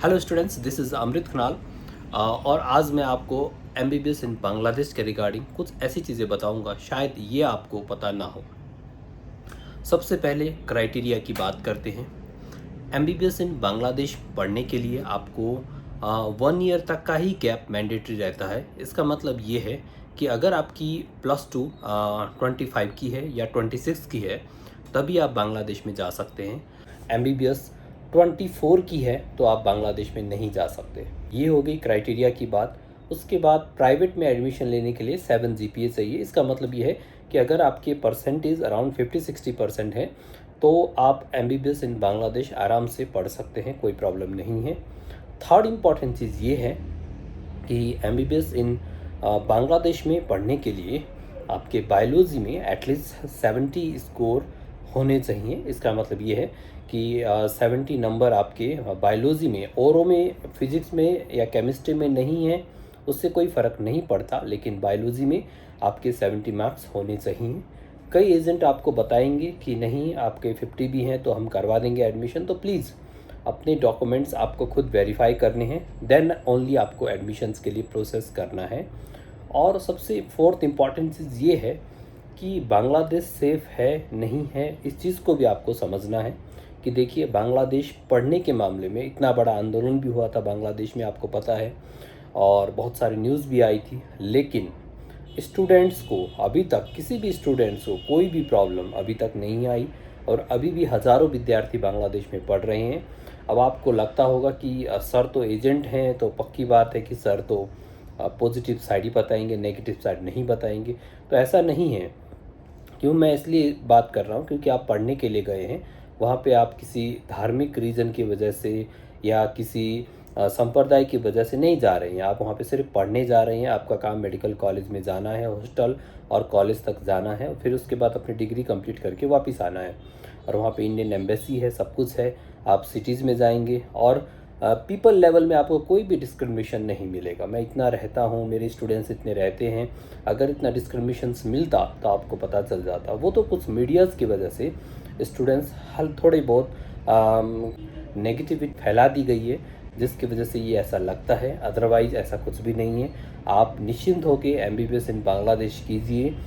Hello students, this is अमृत खनाल और आज मैं आपको एमबीबीएस इन बांग्लादेश के रिगार्डिंग कुछ ऐसी चीज़ें बताऊंगा शायद ये आपको पता ना हो। सबसे पहले क्राइटेरिया की बात करते हैं। एमबीबीएस इन बांग्लादेश पढ़ने के लिए आपको 1 ईयर तक का ही गैप मैंडेटरी रहता है। इसका मतलब ये है कि अगर आपकी +2 25 की है या 26 की है तभी आप बांग्लादेश में जा सकते हैं। एमबीबीएस 24 की है तो आप बांग्लादेश में नहीं जा सकते। ये हो गई क्राइटेरिया की बात। उसके बाद प्राइवेट में एडमिशन लेने के लिए 7 जीपीए चाहिए। इसका मतलब ये है कि अगर आपके परसेंटेज अराउंड 50-60% है तो आप एमबीबीएस इन बांग्लादेश आराम से पढ़ सकते हैं, कोई प्रॉब्लम नहीं है। थर्ड इम्पॉर्टेंट चीज़ ये है कि एमबीबीएस इन बांग्लादेश में पढ़ने के लिए आपके बायोलॉजी में एटलीस्ट 70 स्कोर होने चाहिए। इसका मतलब ये है कि 70 नंबर आपके बायोलॉजी में, औरों में, फिजिक्स में या केमिस्ट्री में नहीं है उससे कोई फ़र्क नहीं पड़ता, लेकिन बायोलॉजी में आपके 70 मार्क्स होने चाहिए। कई एजेंट आपको बताएंगे कि नहीं आपके 50 भी हैं तो हम करवा देंगे एडमिशन, तो प्लीज़ अपने डॉक्यूमेंट्स आपको खुद वेरीफाई करने हैं, देन ओनली आपको एडमिशन्स के लिए प्रोसेस करना है। और सबसे फोर्थ इम्पॉर्टेंट चीज़ ये है कि बांग्लादेश सेफ़ है नहीं है, इस चीज़ को भी आपको समझना है कि देखिए बांग्लादेश पढ़ने के मामले में इतना बड़ा आंदोलन भी हुआ था बांग्लादेश में, आपको पता है, और बहुत सारी न्यूज़ भी आई थी, लेकिन स्टूडेंट्स को अभी तक, किसी भी स्टूडेंट्स को कोई भी प्रॉब्लम अभी तक नहीं आई और अभी भी हज़ारों विद्यार्थी बांग्लादेश में पढ़ रहे हैं। अब आपको लगता होगा कि सर तो एजेंट हैं तो पक्की बात है कि सर तो पॉजिटिव साइड ही बताएंगे, नेगेटिव साइड नहीं बताएंगे, तो ऐसा नहीं है। क्यों मैं इसलिए बात कर रहा हूँ क्योंकि आप पढ़ने के लिए गए हैं, वहाँ पे आप किसी धार्मिक रीज़न की वजह से या किसी संप्रदाय की वजह से नहीं जा रहे हैं। आप वहाँ पे सिर्फ पढ़ने जा रहे हैं। आपका काम मेडिकल कॉलेज में जाना है, हॉस्टल और कॉलेज तक जाना है, फिर उसके बाद अपनी डिग्री कंप्लीट करके वापस आना है। और वहाँ पे इंडियन एम्बेसी है, सब कुछ है। आप सिटीज़ में जाएंगे और पीपल लेवल में आपको कोई भी डिस्क्रिमिनेशन नहीं मिलेगा। मैं इतना रहता हूँ, मेरे स्टूडेंट्स इतने रहते हैं, अगर इतना डिस्क्रिमिनेशंस मिलता तो आपको पता चल जाता। वो तो कुछ मीडियाज़ की वजह से स्टूडेंट्स हल थोड़ी बहुत नेगेटिविटी फैला दी गई है, जिसकी वजह से ये ऐसा लगता है, अदरवाइज़ ऐसा कुछ भी नहीं है। आप निश्चिंत होकर एमबीबीएस इन बांग्लादेश कीजिए।